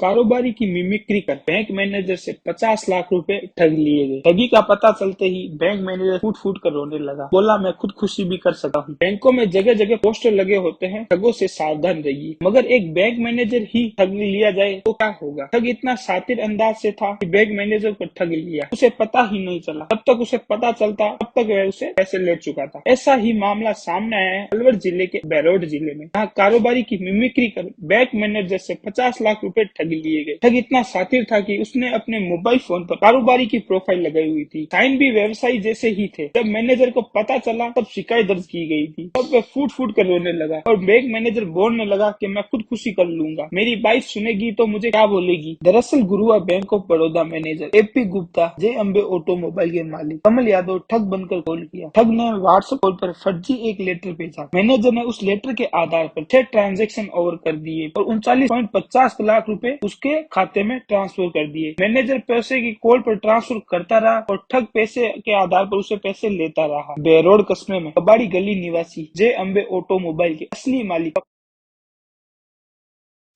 कारोबारी की मिमिक्री कर बैंक मैनेजर से 50 लाख रुपए ठग लिए गए। ठगी का पता चलते ही बैंक मैनेजर फूट फूट कर रोने लगा। बोला, मैं खुदकुशी भी कर सकता हूँ। बैंकों में जगह जगह पोस्टर लगे होते हैं, ठगों से सावधान रहिए। मगर एक बैंक मैनेजर ही ठग लिया जाए तो क्या होगा। ठग इतना शातिर अंदाज से था कि बैंक मैनेजर को ठग लिया, उसे पता ही नहीं चला। जब तक उसे पता चलता तब तक वह उसे पैसे ले चुका था। ऐसा ही मामला सामने आया है अलवर जिले के बेरोड जिले में। यहाँ कारोबारी की मिमिक्री कर बैंक मैनेजर से 50 लाख रुपए ठग लिए गए। ठग इतना शातिर था कि उसने अपने मोबाइल फोन पर कारोबारी की प्रोफाइल लगाई हुई थी। साइन भी व्यवसायी जैसे ही थे। जब मैनेजर को पता चला तब शिकायत दर्ज की गई थी। तब वह फूट फूट कर रोने लगा और बैंक मैनेजर बोलने लगा कि मैं खुदकुशी कर लूंगा, मेरी वाइफ सुनेगी तो मुझे क्या बोलेगी। दरअसल गुरुवार bank of Baroda manager AP Gupta, जय अम्बे ऑटोमोबाइल के मालिक कमल यादव ठग बनकर कॉल किया। ठग ने व्हाट्सएप कॉल पर फर्जी एक लेटर भेजा। मैनेजर ने उस लेटर के आधार पर 6 ट्रांजैक्शन ओवर कर दिए और 39.50 लाख रुपए उसके खाते में ट्रांसफर कर दिए। मैनेजर पैसे की कॉल पर ट्रांसफर करता रहा और ठग पैसे के आधार पर उसे पैसे लेता रहा। बेरोड कस्बे में कबाड़ी गली निवासी जय अम्बे ऑटोमोबाइल के असली मालिक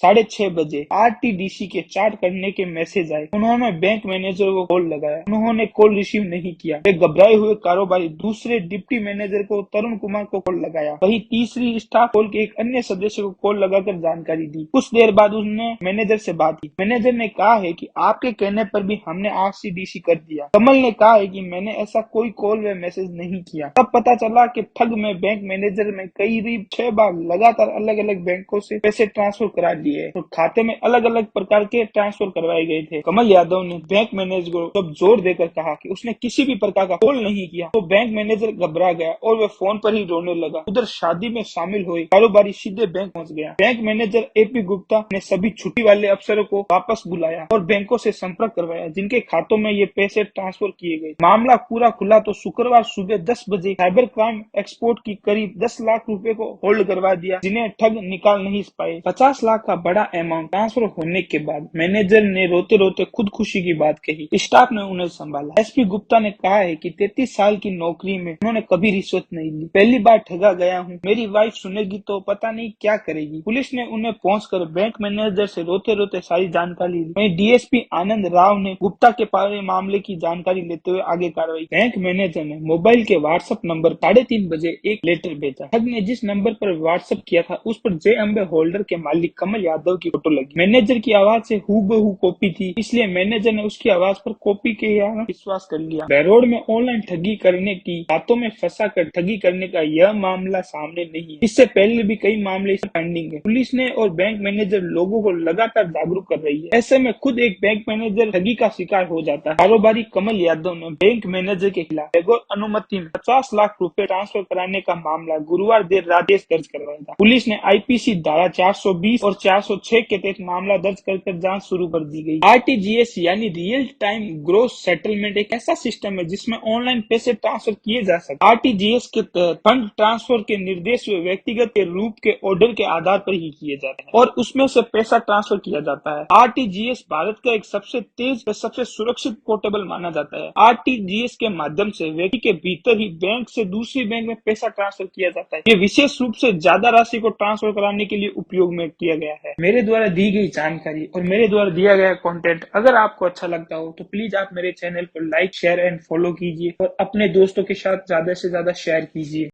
6:30 बजे आरटीडीसी के चार्ट करने के मैसेज आए। उन्होंने बैंक मैनेजर को कॉल लगाया। उन्होंने कॉल रिसीव नहीं किया। वे घबराए हुए कारोबारी दूसरे डिप्टी मैनेजर को तरुण कुमार को कॉल लगाया। वही तीसरी स्टाफ कॉल के एक अन्य सदस्य को कॉल लगाकर जानकारी दी। कुछ देर बाद उसने मैनेजर से बात की। मैनेजर ने कहा है कि आपके कहने पर भी हमने आरसीडीसी कर दिया। कमल ने कहा है कि मैंने ऐसा कोई कॉल व मैसेज नहीं किया। तब पता चला कि ठग में बैंक मैनेजर में करीब 6 बार लगातार अलग अलग बैंकों से पैसे ट्रांसफर करा दिए तो खाते में अलग अलग प्रकार के ट्रांसफर करवाए गए थे। कमल यादव ने बैंक मैनेजर को जब जोर देकर कहा कि उसने किसी भी प्रकार का कॉल नहीं किया तो बैंक मैनेजर घबरा गया और वह फोन पर ही रोने लगा। उधर शादी में शामिल हुए कारोबारी सीधे बैंक पहुंच गया। बैंक मैनेजर एपी गुप्ता ने सभी छुट्टी वाले अफसरों को वापस बुलाया और बैंकों से संपर्क करवाया जिनके खातों में ये पैसे ट्रांसफर किए गए। मामला पूरा खुला तो शुक्रवार सुबह 10 बजे साइबर क्राइम एक्सपोर्ट की करीब 10 लाख रुपए को होल्ड करवा दिया जिन्हें ठग निकाल नहीं पाए। 50 लाख का बड़ा अमाउंट ट्रांसफर होने के बाद मैनेजर ने रोते रोते खुदकुशी की बात कही। स्टाफ ने उन्हें संभाला। एसपी गुप्ता ने कहा है कि 33 साल की नौकरी में उन्होंने कभी रिश्वत नहीं ली। पहली बार ठगा गया हूँ, मेरी वाइफ सुनेगी तो पता नहीं क्या करेगी। पुलिस ने उन्हें पहुंचकर बैंक मैनेजर से रोते रोते सारी जानकारी ली। वहीं डीएसपी आनंद राव ने गुप्ता के मामले की जानकारी लेते हुए आगे कार्रवाई। बैंक मैनेजर ने मोबाइल के व्हाट्सएप नंबर 3:30 बजे एक लेटर भेजा। ठग ने जिस नंबर पर व्हाट्सएप किया था उस पर जे अम्बे होल्डर के मालिक कमल यादव की फोटो लगी। मैनेजर की आवाज से हूबहू कॉपी थी, इसलिए मैनेजर ने उसकी आवाज पर कॉपी के विश्वास कर लिया। बेरोड में ऑनलाइन ठगी करने की बातों में फंसा कर ठगी करने का यह मामला सामने नहीं है। इससे पहले भी कई मामले पेंडिंग है। पुलिस ने और बैंक मैनेजर लोगों को लगातार जागरूक कर रही है। ऐसे में खुद एक बैंक मैनेजर ठगी का शिकार हो जाता है। कारोबारी कमल यादव ने बैंक मैनेजर के खिलाफ बगैर अनुमति में 50 लाख रुपए ट्रांसफर कराने का मामला गुरुवार देर रात दर्ज करवाया था। पुलिस ने आईपीसी धारा 420 और 406 के तहत मामला दर्ज कर जांच शुरू कर दी गई। आरटीजीएस यानी रियल टाइम ग्रोस सेटलमेंट एक ऐसा सिस्टम है जिसमें ऑनलाइन पैसे ट्रांसफर किए जा सकते हैं। आरटीजीएस के तहत फंड ट्रांसफर के निर्देश व्यक्तिगत के रूप के ऑर्डर के आधार पर ही किए जाते हैं और उसमें से पैसा ट्रांसफर किया जाता है। आरटीजीएस भारत का एक सबसे तेज व सबसे सुरक्षित पोर्टेबल माना जाता है। आरटीजीएस के माध्यम से व्यक्ति के भीतर ही बैंक से दूसरी बैंक में पैसा ट्रांसफर किया जाता है। ये विशेष रूप से ज्यादा राशि को ट्रांसफर कराने के लिए उपयोग में किया गया है। मेरे द्वारा दी गई जानकारी और मेरे द्वारा दिया गया कंटेंट अगर आपको अच्छा लगता हो तो प्लीज आप मेरे चैनल को लाइक, शेयर एंड फॉलो कीजिए और अपने दोस्तों के साथ ज्यादा से ज्यादा शेयर कीजिए।